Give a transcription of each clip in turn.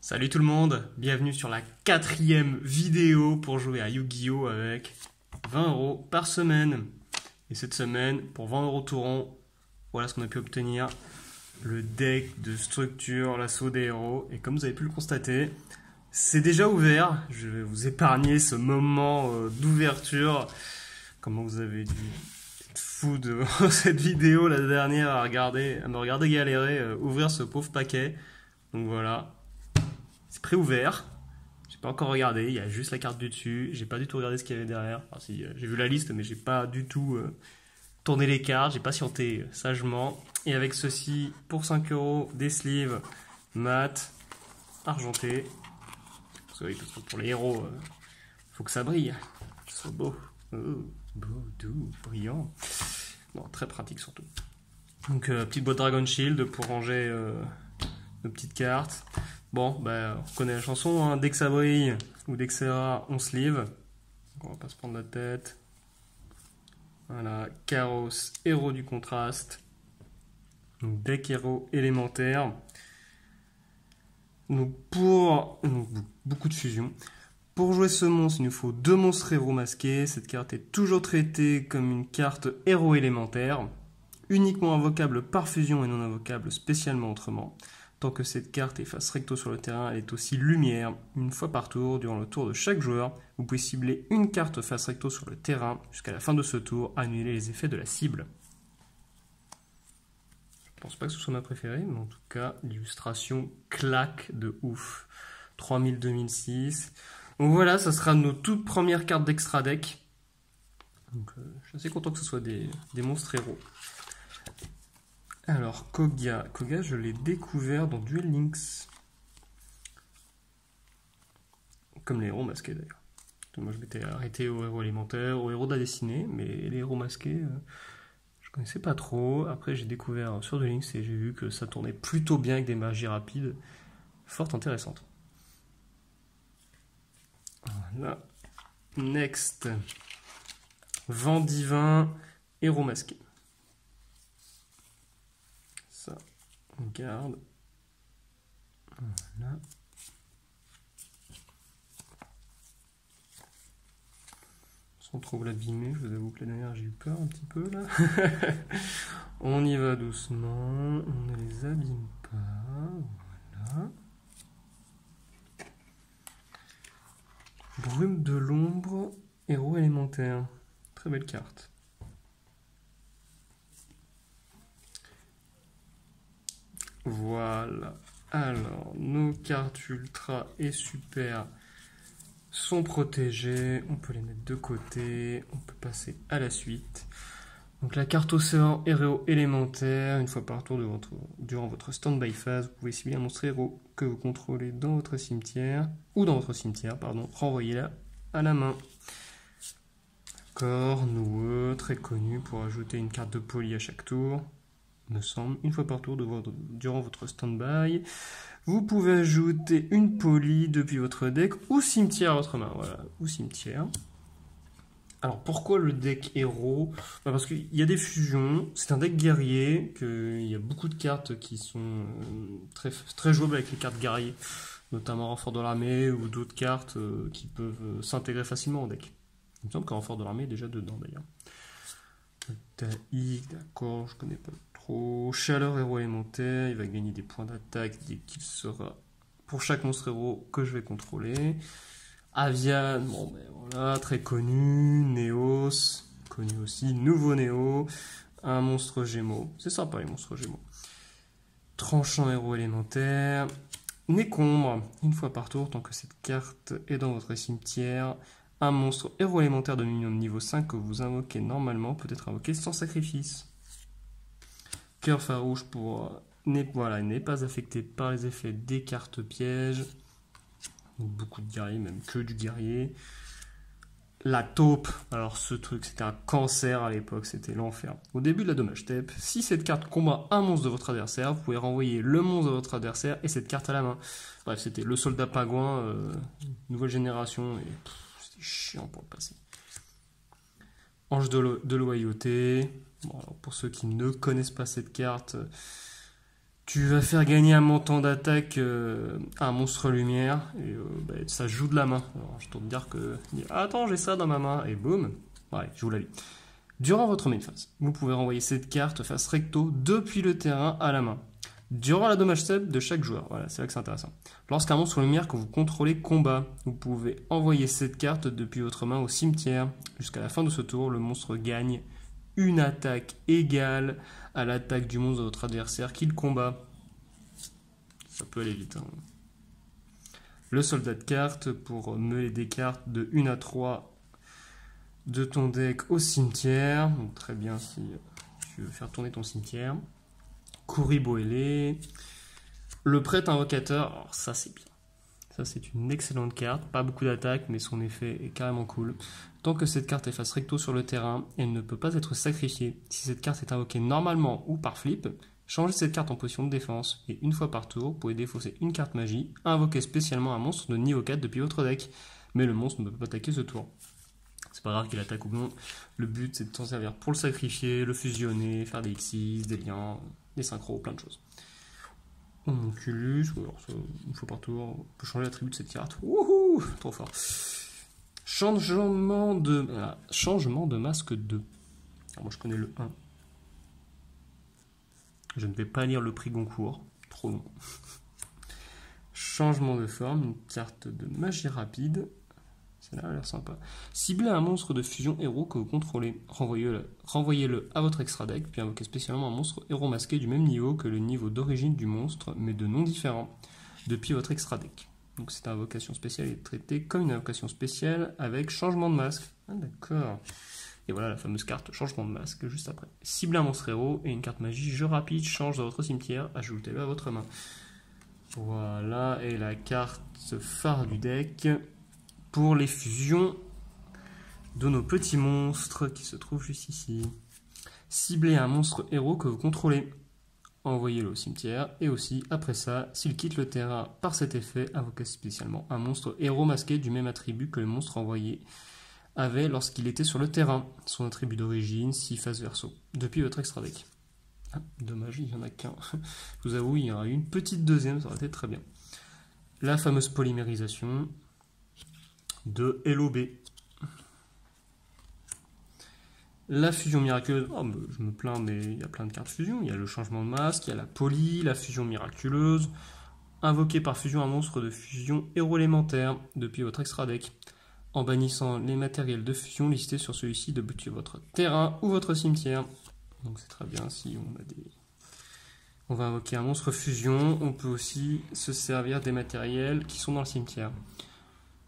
Salut tout le monde, bienvenue sur la 4e vidéo pour jouer à Yu-Gi-Oh! Avec 20 € par semaine. Et cette semaine, pour 20 € tout rond, voilà ce qu'on a pu obtenir. Le deck de structure, l'assaut des héros. Et comme vous avez pu le constater, c'est déjà ouvert. Je vais vous épargner ce moment d'ouverture. Comment vous avez dû être fou de cette vidéo la dernière à me regarder galérer, ouvrir ce pauvre paquet. Donc voilà. C'est pré-ouvert, j'ai pas encore regardé, il y a juste la carte du dessus, j'ai pas du tout regardé ce qu'il y avait derrière. Enfin, si, j'ai vu la liste, mais j'ai pas du tout tourné les cartes, j'ai patienté sagement. Et avec ceci, pour 5 €, des sleeves mat, argentés. Parce que pour les héros, faut que ça brille, que ce soit beau. Beau, doux, brillant. Non, très pratique surtout. Donc, petite boîte Dragon Shield pour ranger nos petites cartes. Bon, bah, on connaît la chanson, hein. Dès que ça brille ou dès que c'est rare, on sleeve. Donc on va pas se prendre la tête. Voilà, Karos, héros du contraste. Donc deck héros élémentaire. Donc beaucoup de fusion. Pour jouer ce monstre, il nous faut 2 monstres héros masqués. Cette carte est toujours traitée comme une carte héros élémentaire. Uniquement invocable par fusion et non invocable spécialement autrement. Tant que cette carte est face recto sur le terrain, elle est aussi lumière. Une fois par tour, durant le tour de chaque joueur, vous pouvez cibler une carte face recto sur le terrain. Jusqu'à la fin de ce tour, annuler les effets de la cible. Je pense pas que ce soit ma préférée, mais en tout cas, l'illustration claque de ouf. 3000-2006. Donc voilà, ça sera nos toutes premières cartes d'extra deck. Donc je suis assez content que ce soit des monstres héros. Alors, Koga, je l'ai découvert dans Duel Links. Comme les héros masqués d'ailleurs. Moi je m'étais arrêté aux héros élémentaires, aux héros de la dessinée, mais les héros masqués, je connaissais pas trop. Après j'ai découvert sur Duel Links et j'ai vu que ça tournait plutôt bien avec des magies rapides, fort intéressantes. Voilà. Next. Vent divin, héros masqués. Ça, on garde. Voilà. Sans trop l'abîmer, je vous avoue que la dernière j'ai eu peur un petit peu là. On y va doucement, on ne les abîme pas. Voilà. Brume de l'ombre, héros élémentaire. Très belle carte. Voilà. Alors, nos cartes ultra et super sont protégées. On peut les mettre de côté. On peut passer à la suite. Donc la carte océan héros élémentaire. Une fois par tour durant votre stand-by phase, vous pouvez cibler un monstre héros que vous contrôlez dans votre cimetière. Ou dans votre cimetière, pardon. Renvoyez-la à la main. D'accord, noueux, très connu pour ajouter une carte de poli à chaque tour. Me semble, une fois par tour durant votre stand-by. Vous pouvez ajouter une poli depuis votre deck ou cimetière à votre main. Voilà, ou cimetière. Alors pourquoi le deck héros? Parce qu'il y a des fusions, c'est un deck guerrier, qu'il y a beaucoup de cartes qui sont très jouables avec les cartes guerriers, notamment renfort de l'armée ou d'autres cartes qui peuvent s'intégrer facilement au deck. Il me semble qu'un renfort de l'armée est déjà dedans d'ailleurs. Taïk, d'accord, je connais pas trop. Chaleur héros élémentaire, il va gagner des points d'attaque dès qu'il sera pour chaque monstre héros que je vais contrôler. Avian, bon ben voilà, très connu. Néos, connu aussi. Nouveau Néo, un monstre gémeaux. C'est sympa les monstres gémeaux. Tranchant héros élémentaire. Nécombre, une fois par tour, tant que cette carte est dans votre cimetière. Un monstre héros élémentaire de minimum niveau 5 que vous invoquez normalement peut être invoqué sans sacrifice. Cœur farouche pour voilà, n'est pas affecté par les effets des cartes pièges. Donc beaucoup de guerriers, même que du guerrier. La taupe, alors ce truc c'était un cancer à l'époque, c'était l'enfer. Au début de la dommage tape, si cette carte combat un monstre de votre adversaire, vous pouvez renvoyer le monstre de votre adversaire et cette carte à la main. Bref, c'était le soldat pingouin, nouvelle génération, et c'était chiant pour le passer. Ange de loyauté. Bon, alors pour ceux qui ne connaissent pas cette carte, Tu vas faire gagner un montant d'attaque à un monstre lumière et ça joue de la main. Alors, je dois te dire que... Attends, j'ai ça dans ma main et boum, ouais, je joue la vie. Durant votre main phase, vous pouvez renvoyer cette carte face recto depuis le terrain à la main. Durant la dommage sub de chaque joueur, voilà, c'est là que c'est intéressant. Lorsqu'un monstre lumière que vous contrôlez combat, vous pouvez envoyer cette carte depuis votre main au cimetière. Jusqu'à la fin de ce tour, le monstre gagne une attaque égale à l'attaque du monstre de votre adversaire qu'il combat. Ça peut aller vite. Hein. Le soldat de carte pour mêler des cartes de 1 à 3 de ton deck au cimetière. Donc, très bien si tu veux faire tourner ton cimetière. Kuribo ailé. Le prêtre invocateur, alors ça c'est bien. Ça c'est une excellente carte, pas beaucoup d'attaque mais son effet est carrément cool. Tant que cette carte est face recto sur le terrain, elle ne peut pas être sacrifiée. Si cette carte est invoquée normalement ou par flip, changez cette carte en position de défense et une fois par tour, vous pouvez défausser une carte magie, invoquer spécialement un monstre de niveau 4 depuis votre deck. Mais le monstre ne peut pas attaquer ce tour. C'est pas grave qu'il attaque ou non. Le but c'est de t'en servir pour le sacrifier, le fusionner, faire des X6, des liens, des synchros, plein de choses. Homunculus, alors ça, une fois par tour, on peut changer l'attribut de cette carte. Wouhou, trop fort. Changement de masque 2. Alors moi je connais le 1. Je ne vais pas lire le prix Goncourt, trop long. Changement de forme, une carte de magie rapide. Celle-là a l'air sympa. Ciblez un monstre de fusion héros que vous contrôlez. Renvoyez-le à votre extra deck, puis invoquez spécialement un monstre héros masqué du même niveau que le niveau d'origine du monstre, mais de nom différent, depuis votre extra deck. Donc cette invocation spéciale est traitée comme une invocation spéciale avec changement de masque. Ah d'accord. Et voilà la fameuse carte changement de masque juste après. Ciblez un monstre héros et une carte magie jeu rapide change dans votre cimetière, ajoutez-le à votre main. Voilà, et la carte phare du deck pour les fusions de nos petits monstres qui se trouvent juste ici. Ciblez un monstre héros que vous contrôlez. Envoyez-le au cimetière. Et aussi, après ça, s'il quitte le terrain par cet effet, invoquez spécialement un monstre héros masqué du même attribut que le monstre envoyé avait lorsqu'il était sur le terrain. Son attribut d'origine, si face verso, depuis votre extra deck. Ah, dommage, il n'y en a qu'un. Je vous avoue, il y en a eu une petite deuxième, ça aurait été très bien. La fameuse polymérisation de LOB. La fusion miraculeuse, oh, je me plains, mais il y a plein de cartes fusion. Il y a le changement de masque, il y a la poly, la fusion miraculeuse. Invoquez par fusion un monstre de fusion héros élémentaire depuis votre extra deck. En bannissant les matériels de fusion listés sur celui-ci depuis votre terrain ou votre cimetière. Donc c'est très bien si on a des... On va invoquer un monstre fusion. On peut aussi se servir des matériels qui sont dans le cimetière.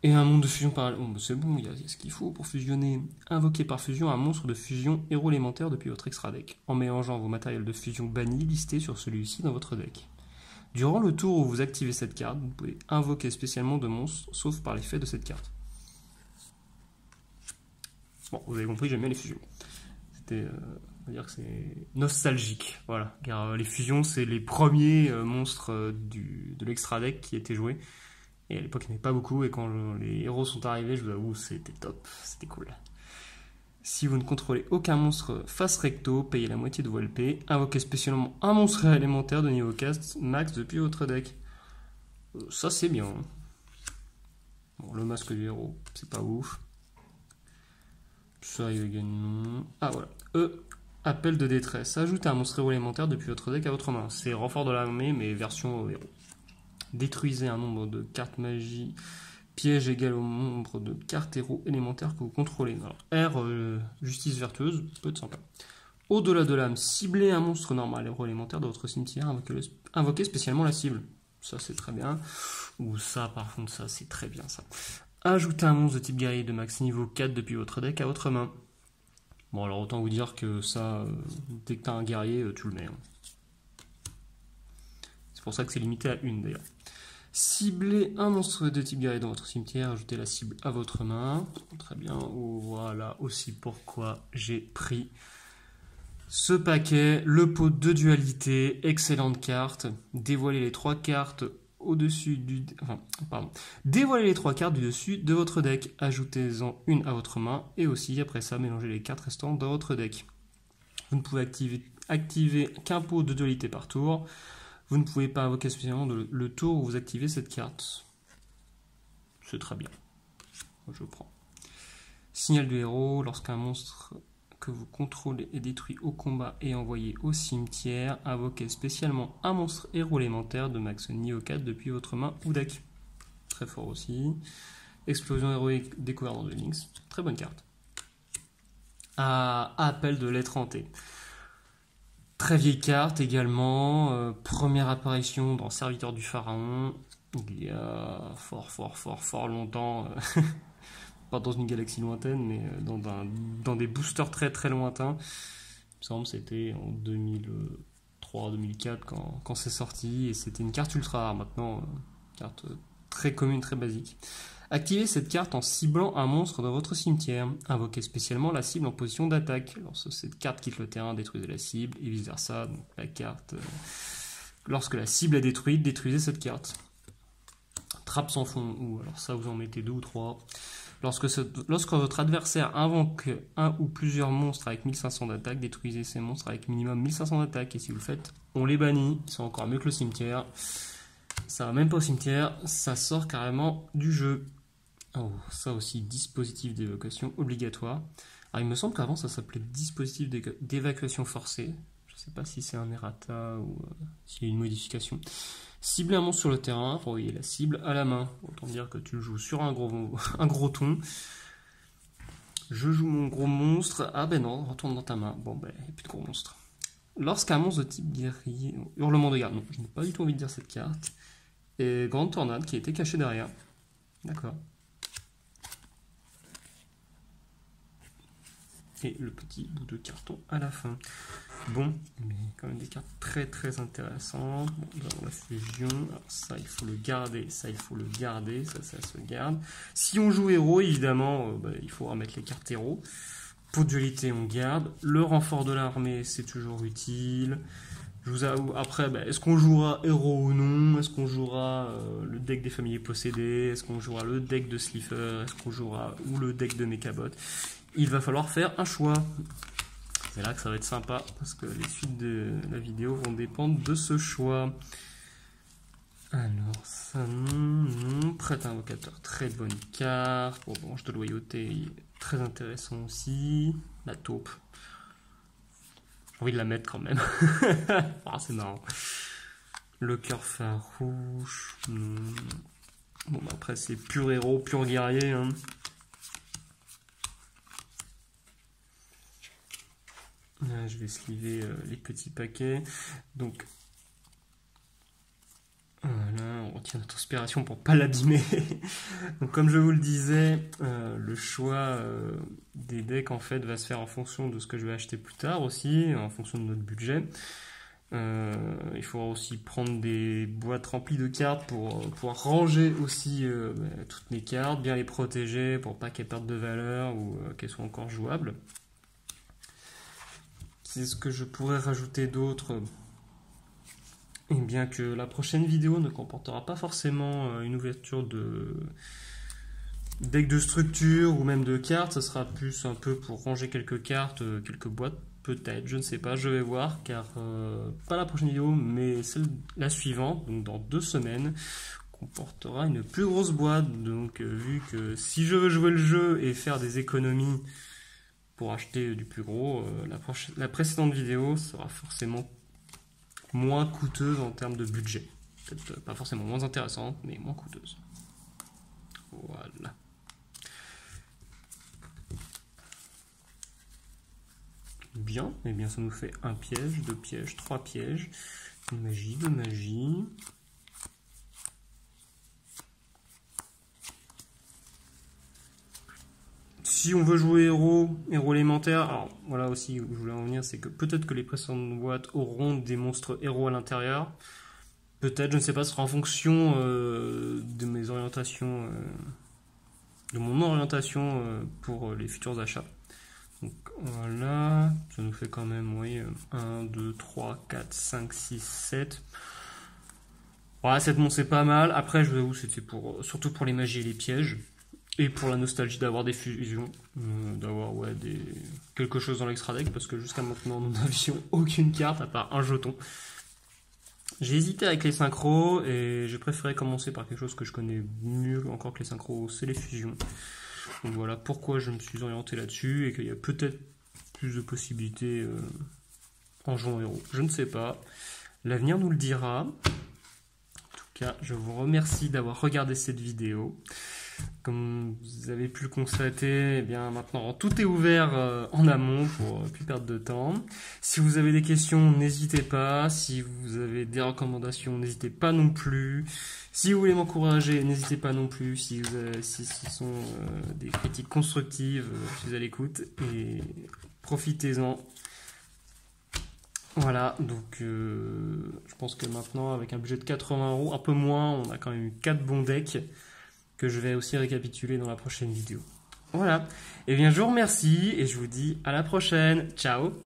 Et un monde de fusion parallèle. Oh, c'est bon, il y a ce qu'il faut pour fusionner. Invoquer par fusion un monstre de fusion héros élémentaire depuis votre extra deck, en mélangeant vos matériels de fusion bannis listés sur celui-ci dans votre deck. Durant le tour où vous activez cette carte, vous pouvez invoquer spécialement de monstres, sauf par l'effet de cette carte. Bon, vous avez compris, j'aime bien les fusions. C'était, on va dire que c'est nostalgique, voilà. Car les fusions, c'est les premiers monstres de l'extra deck qui étaient joués. Et à l'époque, il n'y en avait pas beaucoup, et quand les héros sont arrivés, je vous avoue, c'était top, c'était cool. Si vous ne contrôlez aucun monstre face recto, payez la moitié de vos LP, invoquez spécialement un monstre élémentaire de niveau cast max depuis votre deck. Ça, c'est bien. Bon, le masque du héros, c'est pas ouf. Ça, il gagne non. Ah, voilà. Appel de détresse. Ajoutez un monstre héros élémentaire depuis votre deck à votre main. C'est renfort de l'armée, mais version héros. Détruisez un nombre de cartes magie piège égal au nombre de cartes héros élémentaires que vous contrôlez. Alors, justice vertueuse, peut être sympa. Au-delà de l'âme, ciblez un monstre normal héros élémentaire de votre cimetière, invoquez spécialement la cible. Ça, c'est très bien. Ou ça, par contre, ça, c'est très bien, ça. Ajoutez un monstre de type guerrier de max niveau 4 depuis votre deck à votre main. Bon, alors autant vous dire que ça, dès que tu as un guerrier, tu le mets. Hein. C'est pour ça que c'est limité à une d'ailleurs. Ciblez un monstre de type guerrier dans votre cimetière, ajoutez la cible à votre main. Très bien, voilà aussi pourquoi j'ai pris ce paquet. Le pot de dualité, excellente carte. Dévoilez les 3 cartes au-dessus du... Dévoilez les 3 cartes du dessus de votre deck. Ajoutez-en une à votre main et aussi, après ça, mélangez les 4 restantes dans votre deck. Vous ne pouvez activer qu'un pot de dualité par tour. Vous ne pouvez pas invoquer spécialement le tour où vous activez cette carte. C'est très bien. Je prends. Signal du héros, lorsqu'un monstre que vous contrôlez est détruit au combat et envoyé au cimetière, invoquez spécialement un monstre héros élémentaire de max niveau 4 depuis votre main ou deck. Très fort aussi. Explosion héroïque découverte dans Duel Links. Très bonne carte. Appel de l'étranté. Très vieille carte également. Première apparition dans Serviteur du Pharaon. Il y a fort longtemps. Pas dans une galaxie lointaine, mais dans des boosters très très lointains. Il me semble que c'était en 2003-2004 quand c'est sorti. Et c'était une carte ultra rare. Maintenant, carte très commune, très basique. Activez cette carte en ciblant un monstre dans votre cimetière. Invoquez spécialement la cible en position d'attaque. Lorsque cette carte quitte le terrain, détruisez la cible et vice versa. Donc la carte, lorsque la cible est détruite, détruisez cette carte. Trappe sans fond, ou alors ça vous en mettez 2 ou 3. Lorsque votre adversaire invoque un ou plusieurs monstres avec 1500 d'attaque, détruisez ces monstres avec minimum 1500 d'attaque. Et si vous le faites, on les bannit. C'est encore mieux que le cimetière. Ça va même pas au cimetière, ça sort carrément du jeu. Oh, ça aussi, dispositif d'évacuation obligatoire. Alors, il me semble qu'avant ça s'appelait dispositif d'évacuation forcée. Je sais pas si c'est un errata ou s'il y a une modification. Ciblez un monstre sur le terrain, renvoyez la cible à la main. Autant dire que tu le joues sur un gros ton. Je joue mon gros monstre. Ah ben non, retourne dans ta main. Bon ben, il n'y a plus de gros monstre. Lorsqu'un monstre de type guerrier... Hurlement de garde. Non, je n'ai pas du tout envie de dire cette carte. Et Grande Tornade qui a été cachée derrière. D'accord. Et le petit bout de carton à la fin. Bon, mais quand même des cartes très très intéressantes. Bon, nous avons la fusion. Alors ça, il faut le garder. Ça, il faut le garder. Ça se garde. Si on joue héros, évidemment, il faut remettre les cartes héros. Pour dualité, on garde. Le renfort de l'armée, c'est toujours utile. Je vous avoue, après, est-ce qu'on jouera héros ou non? Est-ce qu'on jouera le deck des familiers possédés? Est-ce qu'on jouera le deck de Slifer? Est-ce qu'on jouera ou le deck de Mechabot? Il va falloir faire un choix. C'est là que ça va être sympa, parce que les suites de la vidéo vont dépendre de ce choix. Alors, ça non. Prêtre invocateur, très bonne carte. Bon, branche de loyauté, très intéressant aussi. La taupe. J'ai envie de la mettre quand même. Ah, c'est marrant. Le cœur farouche. Bon, après, c'est pur héros, pur guerrier. Hein. Là, je vais sliver les petits paquets. Donc, voilà, on retient notre inspiration pour pas l'abîmer. Donc, comme je vous le disais, le choix des decks en fait va se faire en fonction de ce que je vais acheter plus tard aussi, en fonction de notre budget. Il faudra aussi prendre des boîtes remplies de cartes pour pouvoir ranger aussi toutes mes cartes, bien les protéger pour pas qu'elles perdent de valeur ou qu'elles soient encore jouables. Qu'est-ce que je pourrais rajouter d'autre? Eh bien que la prochaine vidéo ne comportera pas forcément une ouverture de deck de structure ou même de cartes, ça sera plus un peu pour ranger quelques cartes, quelques boîtes, peut-être, je ne sais pas, je vais voir, car pas la prochaine vidéo, mais la suivante, donc dans 2 semaines, comportera une plus grosse boîte. Donc vu que si je veux jouer le jeu et faire des économies pour acheter du plus gros, la précédente vidéo sera forcément moins coûteuse en termes de budget. Peut-être pas forcément moins intéressante, mais moins coûteuse. Voilà. Bien, et bien ça nous fait un piège, 2 pièges, 3 pièges. De magie, de magie. Si on veut jouer héros élémentaire, alors voilà aussi où je voulais en venir, c'est que peut-être que les précédentes boîtes auront des monstres héros à l'intérieur. Peut-être, je ne sais pas, ce sera en fonction de mes orientations, de mon orientation pour les futurs achats. Donc voilà, ça nous fait quand même, oui, 1, 2, 3, 4, 5, 6, 7. Voilà, 7 monstres c'est pas mal. Après, je vous avoue, c'était surtout pour les magies et les pièges. Et pour la nostalgie d'avoir des fusions, d'avoir quelque chose dans l'extra deck, parce que jusqu'à maintenant nous n'avions aucune carte à part un jeton. J'ai hésité avec les synchros et j'ai préféré commencer par quelque chose que je connais mieux encore que les synchros, c'est les fusions. Donc voilà pourquoi je me suis orienté là-dessus et qu'il y a peut-être plus de possibilités en jouant héros. Je ne sais pas. L'avenir nous le dira. En tout cas, je vous remercie d'avoir regardé cette vidéo. Comme vous avez pu le constater, eh bien maintenant tout est ouvert en amont pour ne plus perdre de temps. Si vous avez des questions, n'hésitez pas. Si vous avez des recommandations, n'hésitez pas non plus. Si vous voulez m'encourager, n'hésitez pas non plus. Si ce sont des critiques constructives, je suis à l'écoute et profitez-en. Voilà, donc je pense que maintenant avec un budget de 80 €, un peu moins, on a quand même eu 4 bons decks que je vais aussi récapituler dans la prochaine vidéo. Voilà, et bien je vous remercie et je vous dis à la prochaine. Ciao!